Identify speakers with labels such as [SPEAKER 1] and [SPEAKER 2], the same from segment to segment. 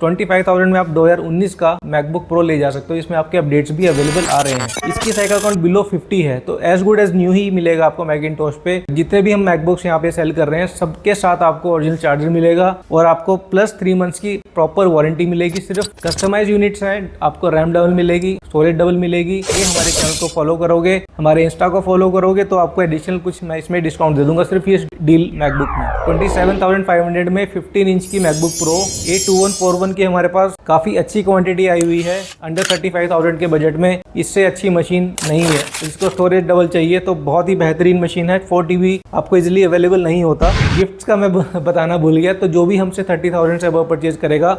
[SPEAKER 1] 25,000 में आप 2019 का मैकबुक प्रो ले जा सकते हो। इसमें आपके अपडेट्स भी अवेलेबल आ रहे हैं। इसकी साइकिल काउंट बिलो 50 है, तो एज गुड एज न्यू ही मिलेगा आपको मैकिंटोश पे। जितने भी हम मैकबुक्स यहाँ पे सेल कर रहे हैं सबके साथ आपको ओरिजिनल चार्जर मिलेगा और आपको प्लस 3 मंथ्स की प्रॉपर वारंटी मिलेगी। सिर्फ कस्टमाइज यूनिट्स हैं, आपको रैम डबल मिलेगी, स्टोरेज डबल मिलेगी। ये हमारे चैनल को फॉलो करोगे, हमारे इंस्टा को फॉलो करोगे तो आपको एडिशनल कुछ मैं इसमें डिस्काउंट दे दूंगा सिर्फ ये डील मैकबुक में। 27,500 में 15 इंच की मैकबुक प्रो A2141 की हमारे पास काफ़ी अच्छी क्वांटिटी आई हुई है अंडर 35,000 के बजट में। इससे अच्छी मशीन नहीं है। इसको स्टोरेज डबल चाहिए तो बहुत ही बेहतरीन मशीन है। 4 TB आपको इजीली अवेलेबल नहीं होता। गिफ्ट्स का मैं बताना भूल गया, तो जो भी हमसे 30,000 से अबव परचेज करेगा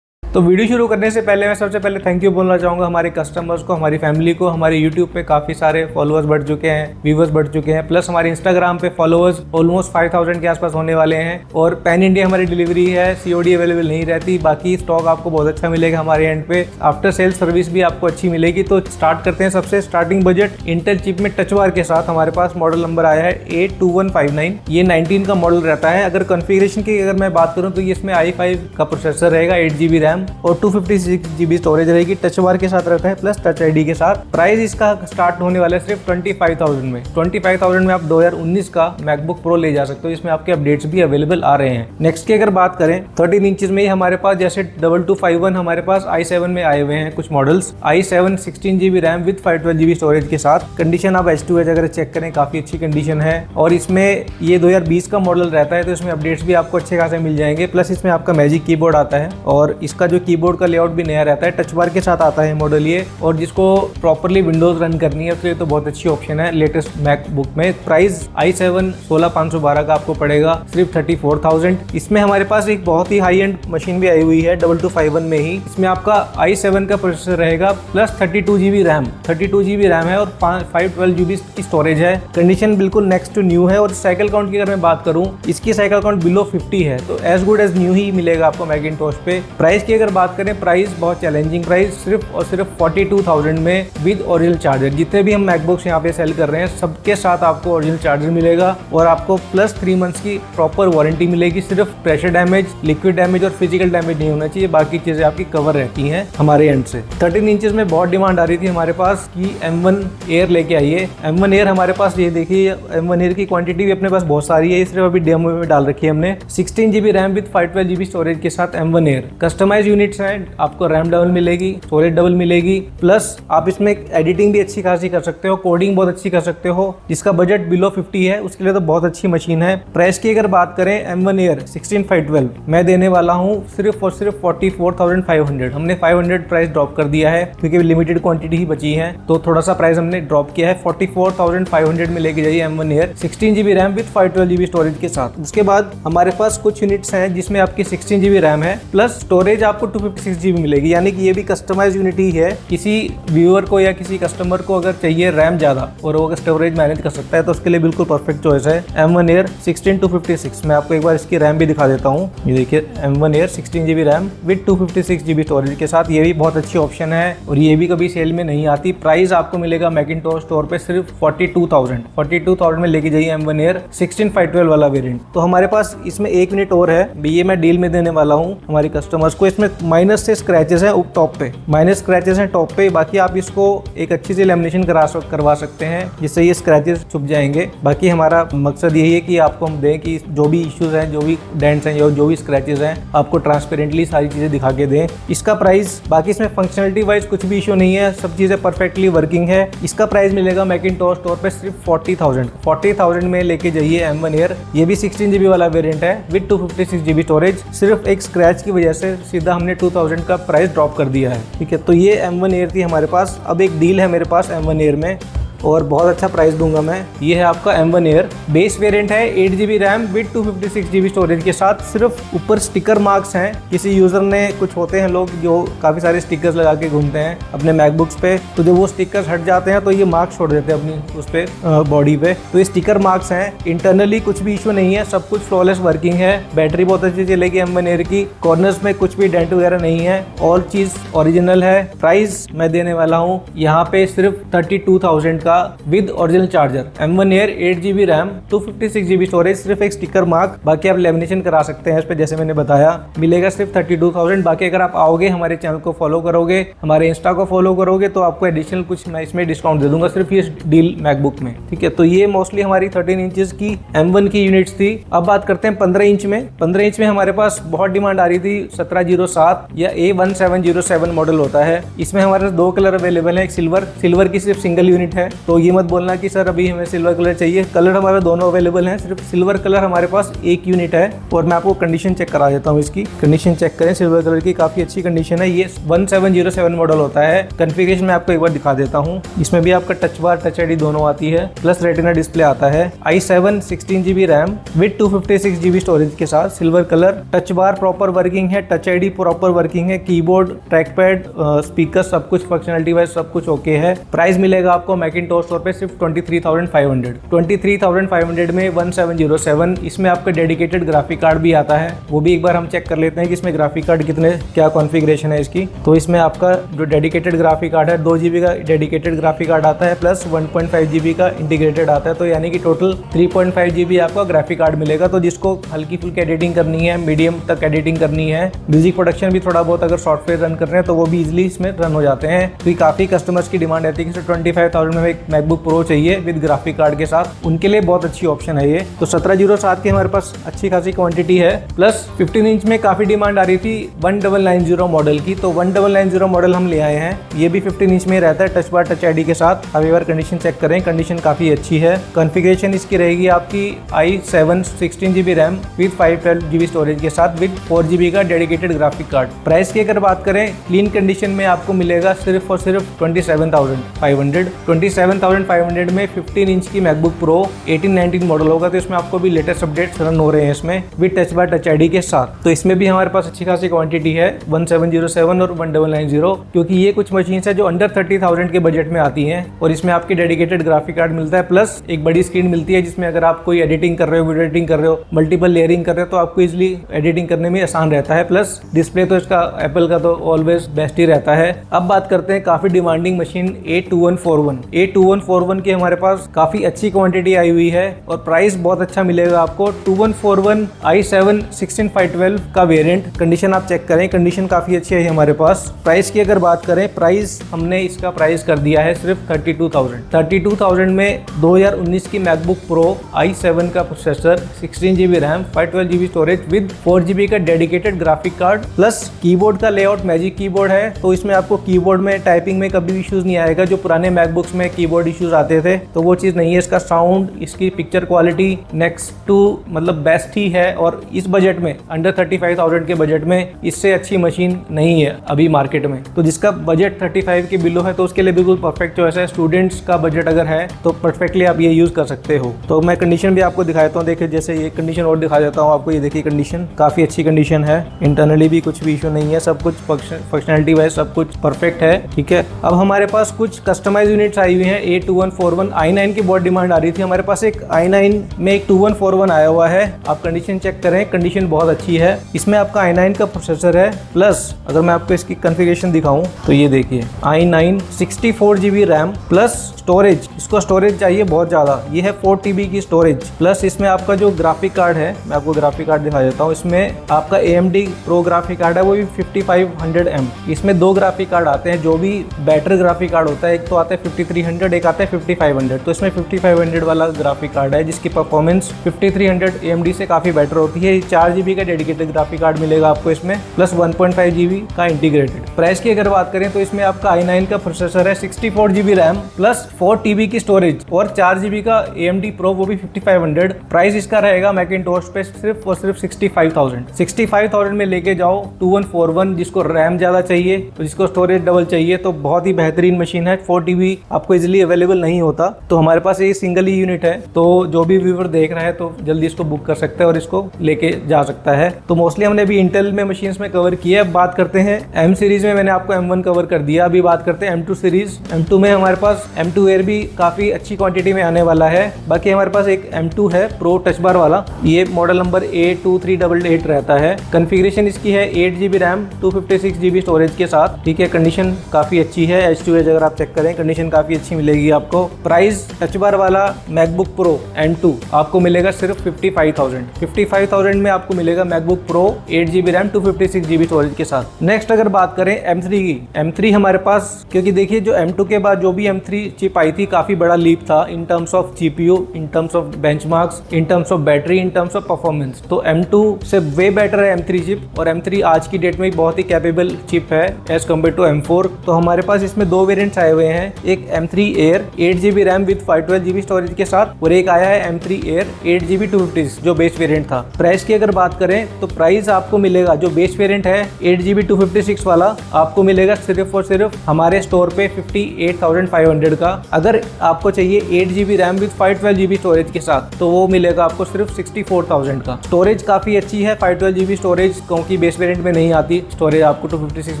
[SPEAKER 1] तो वीडियो शुरू करने से पहले मैं सबसे पहले थैंक यू बोलना चाहूँगा हमारे कस्टमर्स को, हमारी फैमिली को। हमारे यूट्यूब पे काफ़ी सारे फॉलोअर्स बढ़ चुके हैं, व्यूवर्स बढ़ चुके हैं, प्लस हमारे इंस्टाग्राम पे फॉलोअर्स ऑलमोस्ट 5,000 के आसपास होने वाले हैं। और पैन इंडिया हमारी डिलीवरी है, COD अवेलेबल नहीं रहती। बाकी स्टॉक आपको बहुत अच्छा मिलेगा हमारे एंड पे। आफ्टर सेल सर्विस भी आपको अच्छी मिलेगी। तो स्टार्ट करते हैं सबसे स्टार्टिंग बजट इंटेल चिप में टच बार के साथ। हमारे पास मॉडल नंबर आया है A2159। ये 19 का मॉडल रहता है। अगर कॉन्फ़िगरेशन की अगर मैं बात करूँ तो ये इसमें i5 का प्रोसेसर रहेगा, 8 GB रैम और 256 GB स्टोरेज रहेगी। टच बार के साथ रहता है प्लस टच ID के साथ। प्राइस इसका स्टार्ट होने वाला है सिर्फ 25,000 में। 25,000 में आप 2019 का मैकबुक प्रो ले जा सकते हो। इसमें आपके अपडेट्स भी अवेलेबल आ रहे हैं। नेक्स्ट की अगर बात करें 13 इंचेस में ही हमारे पास जैसे 2251 हमारे पास i7 में आए हुए हैं कुछ models. i7 16 GB RAM with 512 GB storage के साथ। कंडीशन आप H2H अगर चेक करें काफी अच्छी कंडीशन है। और इसमें ये 2020 का मॉडल रहता है तो इसमें अपडेट्स भी आपको अच्छे खासे मिल जाएंगे। प्लस इसमें आपका मैजिक कीबोर्ड आता है और इसका जो कीबोर्ड का लेआउट भी नया रहता है। टच बार के साथ आता है मॉडल ये, और जिसको प्रॉपर्ली विंडोज रन करनी है उसके लिए तो बहुत अच्छी ऑप्शन है लेटेस्ट मैकबुक में। प्राइस i7 16512 का आपको पड़ेगा सिर्फ 34,000। इसमें हमारे पास एक बहुत ही हाई एंड मशीन भी आई हुई है 2251 में ही। इसमें आपका i7 का प्रोसेसर रहेगा plus 32 GB RAM, 32 GB RAM है और 512 GB की स्टोरेज है। कंडीशन बिल्कुल नेक्स्ट टू न्यू है। और साइकिल काउंट की अगर मैं बात करूं इसकी साइकिल काउंट बिलो 50 है, तो एज गुड एज न्यू ही मिलेगा आपको मैकिंटोश पे। प्राइस की अगर बात करें, प्राइस बहुत चैलेंजिंग प्राइस, सिर्फ और सिर्फ 42,000 में विद ओरिजिनल चार्जर। जितने भी हम मैकबुक्स यहाँ पे सेल कर रहे हैं सबके साथ आपको ओरिजिनल चार्जर मिलेगा और आपको प्लस 3 मंथ्स की प्रॉपर वारंटी मिलेगी। सिर्फ प्रेशर डैमेज, लिक्विड डैमेज और फिजिकल डैमेज नहीं होना चाहिए, बाकी चीजें आपकी कवर रहती हैं हमारे एंड से। 13 इंचेस में बहुत डिमांड आ रही थी हमारे पास कि M1 Air लेके आइए। M1 Air हमारे पास ये देखिए, M1 Air की क्वांटिटी भी अपने पास बहुत सारी है। सिर्फ अभी डेमो में डाल रखी है हमने। 16 GB RAM with 512 GB storage के साथ M1 Air। कस्टमाइज यूनिट्स हैं, आपको रैम डबल मिलेगी, स्टोरेज डबल मिलेगी, प्लस आप इसमें एडिटिंग भी अच्छी खासी कर सकते हो, कोडिंग बहुत अच्छी कर सकते हो। जिसका बजट बिलो 50 है उसके लिए तो बहुत अच्छी मशीन है। प्राइस की अगर बात करें M1 Air 16512 मैं देने वाला हूँ सिर्फ और सिर्फ 44,500। हमने 500 प्राइस ड्रॉप कर दिया है क्योंकि लिमिटेड क्वांटिटी ही बची है, तो थोड़ा सा प्राइस हमने ड्रॉप किया है। 44,500 में लेके जाइए M1 Air 16 GB RAM with 512 GB storage के साथ। उसके बाद हमारे पास कुछ यूनिट्स हैं जिसमें आपकी 16 GB रैम है प्लस स्टोरेज आपको 256 GB मिलेगी, यानी कि ये भी कस्टमाइज यूनिट ही है। किसी व्यूअर को या किसी कस्टमर को अगर चाहिए रैम ज़्यादा और वो अगर स्टोरेज मैनेज कर सकता है तो उसके लिए बिल्कुल परफेक्ट चॉइस है M1 Air 16256। मैं आपको एक बार इसकी रैम भी दिखा देता हूँ। ये देखिए M1 Air 16 GB RAM with 256 GB storage के साथ। ये भी बहुत अच्छी ऑप्शन है और ये भी कभी सेल में नहीं आती। प्राइस आपको मिलेगा मैकिंटोश स्टोर पे सिर्फ 42,000 में लेके जाइए M1 Air 16512 वाला वेरिएंट। तो हमारे पास इसमें 1 मिनट और है, ये मैं डील में देने वाला हूँ हमारे कस्टमर्स को। इसमें माइनस से स्क्रैचेस हैं टॉप पे, माइनस स्क्रैचेस हैं टॉप पे। बाकी आप इसको एक अच्छी सी लेमिनेशन करवा सकते हैं जिससे ये स्क्रैचेस छुप जाएंगे। बाकी हमारा मकसद यही है कि आपको हम दें कि जो भी इश्यूज हैं, जो भी डेंट्स हैं, जो भी स्क्रैचेस हैं, आपको ट्रांसपेरेंटली सारी चीजें दिखा के दें। इसका प्राइस, बाकी इसमें फंक्शनलिटी वाइज कुछ भी इशू नहीं है, सब चीजें परफेक्टली वर्किंग है। इसका प्राइस मिलेगा मैकिंटोश स्टोर पे सिर्फ 40,000 में लेके जाइए M1 Air। ये भी 16 GB वाला वेरिएंट है विद 256 GB स्टोरेज। सिर्फ एक स्क्रैच की वजह से सीधा हमने 2,000 का प्राइस ड्रॉप कर दिया है, ठीक है। तो ये M1 Air थी हमारे पास। अब एक डील है मेरे पास M1 Air में और बहुत अच्छा प्राइस दूंगा मैं। ये है आपका M1 Air बेस वेरिएंट है, 8 GB RAM with 256 GB storage के साथ। सिर्फ ऊपर स्टिकर मार्क्स हैं, किसी यूजर ने, कुछ होते हैं लोग जो काफी सारे स्टिकर्स लगा के घूमते हैं अपने मैकबुक्स पे, तो जब वो स्टिकर्स हट जाते हैं तो ये मार्क्स छोड़ देते हैं अपनी उस पे बॉडी पे। तो ये स्टिकर मार्क्स हैं। इंटरनली कुछ भी इशू नहीं है, सब कुछ फ्लॉलेस वर्किंग है। बैटरी बहुत अच्छी चलेगी M1 Air की। कॉर्नर्स में कुछ भी डेंट वगैरह नहीं है, ऑल चीज ओरिजिनल है। प्राइस मैं देने वाला हूँ यहाँ पे सिर्फ 32,000 का मिलेगा with original charger. M1 Air 8GB RAM 256GB storage, सिर्फ एक स्टिकर मार्क, बाकी आप लेमिनेशन करा सकते हैं इस पे, जैसे मैंने बताया मिलेगा सिर्फ 32,000। बाकी अगर आप आओगे, हमारे चैनल को फॉलो करोगे, हमारे इंस्टा को फॉलो करोगे, तो आपको एडिशनल कुछ मैं इसमें डिस्काउंट दे दूंगा सिर्फ ये डील मैकबुक में, ठीक है। तो ये मोस्टली हमारी 13 इंचेस की M1 की यूनिट्स थी। अब बात करते हैं 15 इंच में। 15 इंच में हमारे पास बहुत डिमांड आ रही थी 1707 या A1707 मॉडल होता है। इसमें हमारे पास दो कलर अवेलेबल है, एक सिल्वर की सिर्फ सिंगल यूनिट है, तो ये मत बोलना कि सर अभी हमें सिल्वर कलर चाहिए। कलर हमारे दोनों अवेलेबल हैं, सिर्फ सिल्वर कलर हमारे पास एक यूनिट है। और मैं आपको कंडीशन चेक करा देता हूँ, इसकी कंडीशन चेक करें। सिल्वर कलर की काफी अच्छी कंडीशन है। ये 1707 मॉडल होता है। कॉन्फ़िगरेशन मैं आपको एक बार दिखा देता हूँ। इसमें भी आपका टच बार, टच आईडी दोनों आती है, प्लस रेटिना डिस्प्ले आता है। i7 16GB RAM with 256GB storage के साथ, silver colour, touch bar proper working है, टच आईडी प्रॉपर वर्किंग है, कीबोर्ड, ट्रैकपैड, स्पीकर, सब कुछ फंक्शनलिटी वाइज सब कुछ ओके है। प्राइस मिलेगा आपको मैकिंटोश स्टोर पे सिर्फ 23,500। 23,500 में 1707। इसमें आपका डेडिकेटेड ग्राफिक कार्ड भी आता है, वो भी एक बार हम चेक कर लेते हैं कि इसमें ग्राफिक कार्ड कितने, क्या कॉन्फ़िगरेशन है इसकी। तो इसमें आपका जो डेडिकेटेड ग्राफिक कार्ड है 2GB का डेडिकेटेड ग्राफिक कार्ड आता है, प्लस 1.5GB का इंटीग्रेटेड आता है, तो यानी कि टोटल 3.5GB आपका ग्राफिक कार्ड मिलेगा। तो जिसको हल्की फुल्की एडिटिंग करनी है, मीडियम तक एडिटिंग करनी है, म्यूजिक प्रोडक्शन भी थोड़ा बहुत अगर सॉफ्टवेयर रन कर रहे हैं तो वो भी इजीली इसमें रन हो जाते हैं। तो ये काफ़ी कस्टमर्स की डिमांड रहती है कि 25,000 में एक मैकबुक प्रो चाहिए विद ग्राफिक कार्ड के साथ, उनके लिए बहुत अच्छी ऑप्शन है ये। तो 1707 की हमारे पास अच्छी खासी क्वांटिटी है। प्लस 15 इंच में काफ़ी डिमांड आ रही थी 1990 मॉडल की, तो 1990 मॉडल हम ले आए हैं। ये भी 15 इंच में रहता है, टच बार, टच आईडी के साथ। अब एक बार कंडीशन चेक करें, कंडीशन काफ़ी अच्छी है। कॉन्फ़िगरेशन इसकी रहेगी आपकी i7 16GB RAM with 512GB storage के साथ विद 4GB का डेडिकेटेड ग्राफिक कार्ड। प्राइस की अगर बात करें, क्लीन कंडीशन में आपको मिलेगा सिर्फ और सिर्फ 27,500। 27,500 में 15 इंच की मैकबुक प्रो 18-19 मॉडल होगा, तो इसमें आपको भी लेटेस्ट अपडेट्स रन हो रहे हैं इसमें with touch bar, touch ID के साथ। तो इसमें भी हमारे पास अच्छी खासी क्वांटिटी है 1707 और 1990, क्योंकि ये कुछ मशीन है जो अंडर 30,000 के बजट में आती हैं और इसमें आपके डेडिकेटेड ग्राफिक कार्ड मिलता है, प्लस एक बड़ी स्क्रीन मिलती है जिसमें अगर आप कोई एडिटिंग कर रहे हो, वीडियो एडिटिंग कर रहे हो, मल्टीपल लेयरिंग कर रहे हो, तो आपको इजीली एडिटिंग करने में आसान रहता है। प्लस डिस्प्ले तो इसका एप्पल का तो ऑलवेज बेस्ट ही रहता है। अब बात करते हैं काफी डिमांडिंग मशीन A2141। A2141 की हमारे पास काफी अच्छी क्वांटिटी आई हुई है और प्राइस बहुत अच्छा मिलेगा आपको। 2141 i7 16512 का वेरिएंट। कंडीशन आप चेक करें, कंडीशन काफी अच्छी है हमारे पास। प्राइस की अगर बात करें, प्राइस हमने इसका प्राइस कर दिया है सिर्फ 32,000 में 2019 की मैकबुक प्रो i7 का processor, 16GB RAM, 512GB storage with 4GB का dedicated graphic card, plus keyboard का लेआउट मैजिक कीबोर्ड है, तो इसमें आपको कीबोर्ड में टाइपिंग में कभी इश्यूज नहीं आएगा। जो पुराने मैकबुक्स में कीबोर्ड इश्यूज आते थे तो वो चीज़ नहीं है। इसका साउंड, इसकी पिक्चर क्वालिटी नेक्स्ट टू मतलब बेस्ट ही है और इस बजट में अंडर 35,000 के बजट में इससे अच्छी मशीन नहीं है अभी मार्केट में। तो जिसका बजट 35 के बिलो है तो उसके लिए बिल्कुल परफेक्ट चॉइस है। स्टूडेंट्स का बजट अगर है तो परफेक्टली आप ये यूज़ कर सकते हो। तो मैं कंडीशन भी आपको दिखाता हूँ, देखिए जैसे ये कंडीशन और दिखा देता हूँ आपको। ये देखिए कंडीशन काफ़ी अच्छी कंडीशन है, इंटरनली भी कुछ भी इशू नहीं है, सब कुछ फंक्शनलिटी वाइज सब कुछ परफेक्ट है, ठीक है। अब हमारे पास कुछ कस्टमाइज यूनिट्स आई हुई हैं। A2141 i9 की बहुत डिमांड आ रही थी हमारे पास। एक i9 में एक 2141 आया हुआ है, आप कंडीशन चेक करें, कंडीशन बहुत अच्छी है। इसमें आपका i9 का प्रोसेसर है, प्लस अगर मैं आपको इसकी कॉन्फ़िगरेशन दिखाऊं तो ये देखिए i9 64GB RAM plus storage. इसको स्टोरेज चाहिए बहुत ज़्यादा, ये है 4TB की स्टोरेज। प्लस इसमें आपका जो ग्राफिक कार्ड है, मैं आपको ग्राफिक कार्ड दिखा देता हूँ। इसमें आपका AMD प्रो ग्राफिक कार्ड है, वो भी 5500M। इसमें दो ग्राफिक कार्ड आते हैं, जो भी बेटर ग्राफिक कार्ड होता है, एक तो आता है 5300, एक आता है 5500। तो इसमें 5500 वाला ग्राफिक कार्ड है जिसकी परफॉर्मेंस 5300 AMD से काफ़ी बेटर होती है। 4GB का डेडिकेटेड ग्राफिक कार्ड मिलेगा आपको इसमें, प्लस 1.5GB का इंटीग्रेटेड। प्राइस की अगर बात करें तो इसमें आपका i9 का प्रोसेसर है, 64GB रैम प्लस 4TB की स्टोरेज और 4GB का AMD प्रो, वो भी 5500। प्राइस इसका रहेगा मैकिंटोश पे सिर्फ और सिर्फ 65,000 में लेके जाओ 2141। जिसको रैम ज़्यादा चाहिए तो जिसको स्टोरेज डबल चाहिए तो बहुत ही बेहतरीन मशीन है। 4TB आपको इजीली अवेलेबल नहीं होता, तो हमारे पास ये सिंगल ही यूनिट है। तो जो भी व्यूअर देख रहा है तो जल्दी इसको बुक कर सकता है और इसको लेके जा सकता है। तो मोस्टली हमने अभी इंटेल में मशीन्स में कवर किया है। बात करते हैं M सीरीज में, मैंने आपको M1 कवर कर दिया। अभी बात करते हैं M2 सीरीज। M2 में हमारे पास M2 Air भी काफ़ी अच्छी क्वांटिटी में आने वाला है। बाकी हमारे पास एक M2 है प्रो टच बार वाला, ये मॉडल नंबर A2388 रहता है। कॉन्फ़िगरेशन इसकी है 8GB रैम 256GB स्टोरेज के साथ, ठीक है। कंडीशन काफ़ी अच्छी है, एज टू एज अगर आप चेक करें कंडीशन काफ़ी अच्छी अच्छी मिलेगी आपको। प्राइस टच बार वाला मैकबुक प्रो M2 आपको मिलेगा सिर्फ 55,000 में आपको मिलेगा MacBook pro 8GB RAM 256GB storage के साथ। नेक्स्ट अगर बात करें M3 की, M3 हमारे पास, क्योंकि देखिए जो M2 के बाद जो भी M3 चिप आई थी काफी बड़ा लीप था in terms of GPU, in terms of benchmarks, in terms of battery, in terms of performance. तो M2 से वे बेटर है M3 चिप, और M3 आज की डेट में बहुत ही कैपेबल चिप है एज कम्पेयर टू M4। तो हमारे पास इसमें दो वेरिएंट्स आए हुए हैं, एक M3 Air 8GB RAM with 512GB storage के साथ, और एक आया है M3 Air 8GB 256 जो बेस वेरिएंट था। प्राइस की अगर बात करें तो प्राइस आपको मिलेगा, जो बेस वेरिएंट है 8GB 256 वाला आपको मिलेगा सिर्फ और सिर्फ हमारे स्टोर पे 58,500 का। अगर आपको चाहिए 8GB RAM with 512GB storage के साथ तो वो मिलेगा आपको सिर्फ 64,000 का। स्टोरेज काफी अच्छी है 512GB स्टोरेज, क्योंकि बेस वेरिएंट में नहीं आती स्टोरेज, आपको 256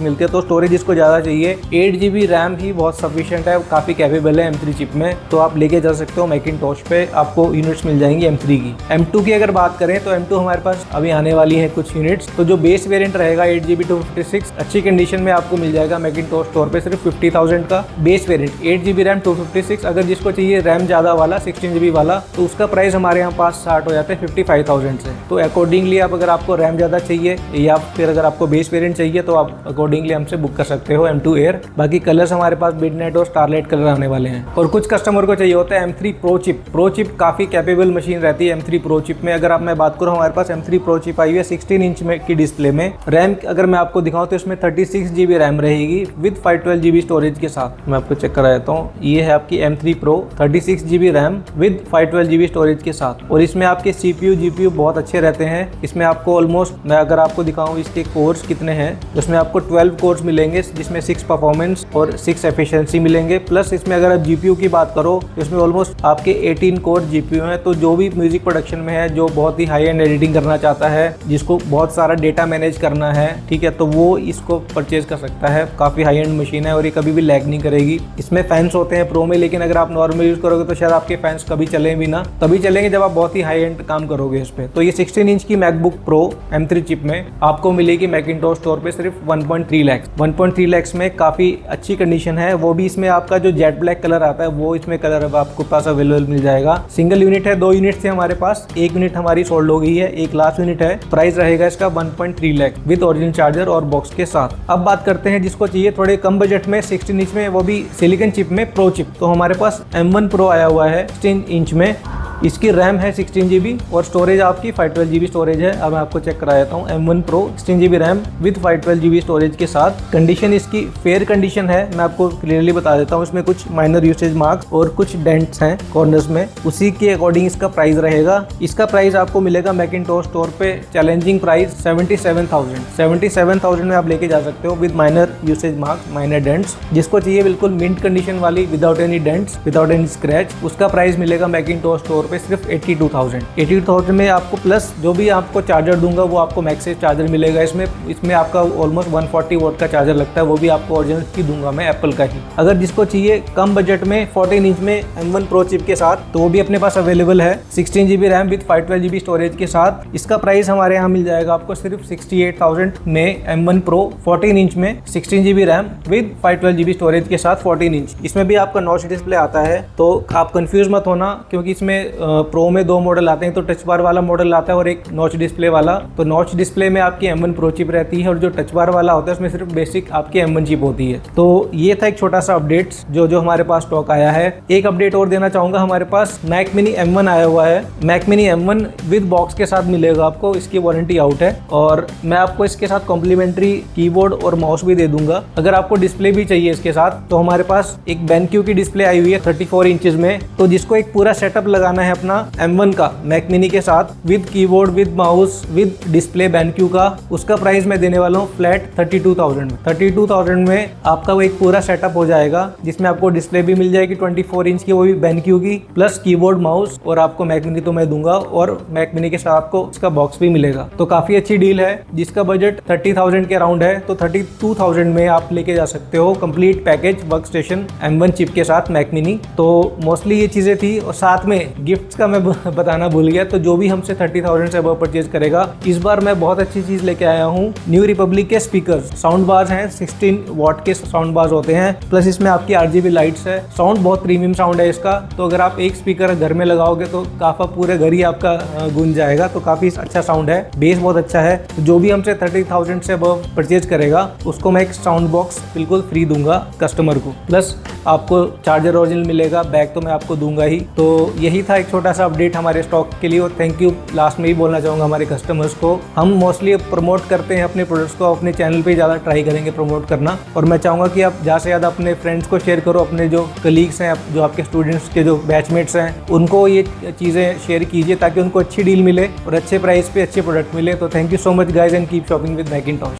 [SPEAKER 1] मिलती है। तो स्टोरेज जिसको ज्यादा चाहिए 8GB रैम ही बहुत सफिशिएंट है, काफी कैपेबल है M3 चिप में, तो आप लेके जा सकते हो। मैकिंटोश पे आपको यूनिट्स मिल जाएंगी M3 की। M2 की अगर बात करें तो M2 हमारे पास अभी आने वाली है कुछ यूनिट्स। तो जो बेस वेरिएंट रहेगा 8GB 256 अच्छी कंडीशन में आपको मिल जाएगा मैकिंटोश स्टोर पे सिर्फ 50,000 का। बेस वेरिएंट 8GB रैम 256, अगर जिसको चाहिए रैम ज्यादा वाला 16GB वाला तो उसका प्राइस हमारे यहाँ पास स्टार्ट हो जाता है 55,000 से। तो अकॉर्डिंगली आप अगर आपको रैम ज्यादा चाहिए या फिर अगर आपको बेस वेरिएंट चाहिए तो आप अकॉर्डिंगली हमसे बुक कर सकते हो M2 Air। बाकी कलर्स हमारे पास मिडनाइट और स्टारलाइट कलर आने वाले हैं। और कुछ कस्टमर को चाहिए होता है M3 Pro chip. Pro chip काफी कैपेबल मशीन रहती है M3 Pro चिप में। अगर आप मैं बात करूँ हमारे पास M3 Pro चिप आई है 16 इंच में की डिस्प्ले में। रैम अगर मैं आपको दिखाऊं तो इसमें 36GB रैम रहेगी विद 512GB स्टोरेज के साथ। मैं आपको चेक करा देता हूँ, ये है आपकी M3 Pro 36GB RAM with 512GB storage के साथ। और इसमें आपके CPU GPU बहुत अच्छे रहते हैं। इसमें आपको ऑलमोस्ट, मैं अगर आपको दिखाऊं इसके कोर्स कितने हैं, उसमें आपको 12 कोर्स मिलेंगे जिसमें 6 परफॉर्मेंस और 6 एफिशिएंसी मिलेंगे। प्लस इसमें अगर आप GPU की बात करो तो इसमें ऑलमोस्ट आपके 18 कोर GPU हैं। तो जो भी म्यूजिक प्रोडक्शन में है, जो बहुत ही हाई एंड एडिटिंग करना चाहता है, जिसको बहुत सारा डेटा मैनेज करना है, ठीक है, तो वो इसको परचेज कर सकता है। काफी हाई एंड मशीन है और ये कभी भी लैग नहीं करेगी। इसमें फैंस होते हैं प्रो में, लेकिन अगर आप नॉर्मल यूज करोगे तो शायद आपके फैंस कभी चले भी ना, तभी चलेंगे जब आप बहुत ही हाई एंड काम करोगे इस पे। तो ये 16 इंच की मैकबुक प्रो M3 चिप में आपको मिलेगी मैकिंटोश स्टोर पे सिर्फ 1.3 लाख। 1.3 लाख में काफी अच्छी कंडीशन है। वो भी इसमें आपका जो जेट ब्लैक कलर आता है वो इसमें कलर अब आपको पास अवेलेबल मिल जाएगा। सिंगल यूनिट है, 2 यूनिट थे हमारे पास, 1 यूनिट हमारी सोल्ड हो गई है, एक लास्ट यूनिट है। प्राइस रहेगा इसका 1.3 लाख विद ओरिजिनल चार्जर और बॉक्स के साथ। अब बात करते हैं जिसको चाहिए थोड़े कम बजट में 16 इंच में, वो भी सिलिकॉन चिप में प्रो चिप। तो हमारे पास M1 Pro आया हुआ है 16 इंच में। इसकी रैम है 16GB और स्टोरेज आपकी 512GB स्टोरेज है। अब मैं आपको चेक करा देता हूँ। M1 Pro 16GB RAM with 512GB storage के साथ। कंडीशन इसकी फेयर कंडीशन है, मैं आपको क्लियरली बता देता हूँ। इसमें कुछ माइनर यूसेज मार्क्स और कुछ डेंट्स हैं कॉर्नर्स में, उसी के अकॉर्डिंग इसका प्राइस रहेगा। इसका प्राइस आपको मिलेगा मैकिंटोश स्टोर पे चैलेंजिंग प्राइस 77,000 में आप लेके जा सकते हो with minor usage marks, minor dents. जिसको चाहिए बिल्कुल मिंट कंडीशन वाली without any dents, without any scratch, उसका प्राइस मिलेगा मैकिंटोश स्टोर पे सिर्फ 82,000 में आपको। प्लस जो भी आपको चार्जर दूंगा वो आपको मैक्सेस चार्जर मिलेगा। इसमें आपका ऑलमोस्ट 140 वोल्ट का चार्जर लगता है, वो भी आपको ओरिजिनल की दूंगा मैं, एप्पल का ही। अगर जिसको चाहिए कम बजट में 14 इंच में M1 Pro चिप के साथ तो वो भी अपने पास अवेलेबल है 16GB RAM with 512GB storage के साथ। इसका प्राइस हमारे यहाँ मिल जाएगा आपको सिर्फ 68,000 में M1 Pro 14 इंच में 16GB RAM with 512GB storage के साथ 14 इंच। इसमें भी आपका नॉच डिस्प्ले आता है, तो आप कंफ्यूज मत होना, क्योंकि इसमें प्रो में 2 मॉडल आते हैं। तो टच बार वाला मॉडल आता है और एक नॉच डिस्प्ले वाला। तो नॉच डिस्प्ले में आपकी M1 Pro चिप रहती है और जो टच बार वाला होता है उसमें सिर्फ बेसिक आपकी M1 चिप होती है। तो ये था एक छोटा सा अपडेट जो हमारे पास स्टॉक आया है। एक अपडेट और देना चाहूंगा, हमारे पास Mac Mini M1 आया हुआ है। Mac Mini M1 with box के साथ मिलेगा आपको, इसकी वारंटी आउट है और मैं आपको इसके साथ कॉम्प्लीमेंट्री कीबोर्ड और माउस भी दे दूंगा। अगर आपको डिस्प्ले भी चाहिए इसके साथ तो हमारे पास एक BenQ की डिस्प्ले आई हुई है 34 इंचेस में। तो जिसको एक पूरा सेटअप लगाना है अपना M1 का Mac Mini के साथ with keyboard, with mouse, with display BenQ का, उसका प्राइस मैं देने वाला हूँ फ्लैट 32,000 में। 32,000 में आपका वो एक पूरा सेटअप हो जाएगा, जिसमें आपको डिस्प्ले भी मिल जाएगी 24 इंच की, वो भी BenQ की, प्लस कीबोर्ड, माउस, और आपको Mac Mini तो मैं दूंगा और Mac Mini के साथ आपको इसका बॉक्स भी मिलेगा। तो काफी अच्छी डील है। जिसका बजट 30,000 के अराउंड है तो 32,000 में आप लेके जा सकते हो complete package work station M1 chip के साथ Mac Mini। तो मोस्टली ये चीजें थी और साथ में गिफ्ट्स का मैं बताना भूल गया, तो जो भी हमसे 30,000 से अबव परचेज करेगा, इस बार मैं बहुत अच्छी चीज़ लेके आया हूँ। न्यू रिपब्लिक के स्पीकर्स, साउंड बार्स हैं, 16 वॉट के साउंड बार्स होते हैं, प्लस इसमें आपकी RGB लाइट्स है। साउंड बहुत प्रीमियम साउंड है इसका, तो अगर आप एक स्पीकर घर में लगाओगे तो काफ़ी पूरे घर ही आपका गूंज जाएगा। तो काफ़ी अच्छा साउंड है, बेस बहुत अच्छा है। तो जो भी हमसे 30,000 से अबव परचेज करेगा उसको मैं एक साउंड बॉक्स बिल्कुल फ्री दूंगा कस्टमर को, प्लस आपको चार्जर ओरिजिनल मिलेगा, बैग तो मैं आपको दूंगा ही। तो यही था एक छोटा सा अपडेट हमारे स्टॉक के लिए। और थैंक यू लास्ट में ही बोलना चाहूँगा हमारे कस्टमर्स को। हम मोस्टली प्रमोट करते हैं अपने प्रोडक्ट्स को, अपने चैनल पे ज़्यादा ट्राई करेंगे प्रमोट करना। और मैं चाहूँगा कि आप ज़्यादा से ज़्यादा अपने फ्रेंड्स को शेयर करो, अपने जो कलीग्स हैं, जो आपके स्टूडेंट्स के जो बैचमेट्स हैं, उनको ये चीज़ें शेयर कीजिए ताकि उनको अच्छी डील मिले और अच्छे प्राइस पे अच्छे प्रोडक्ट मिले। तो thank you so much guys and keep shopping with Macintosh.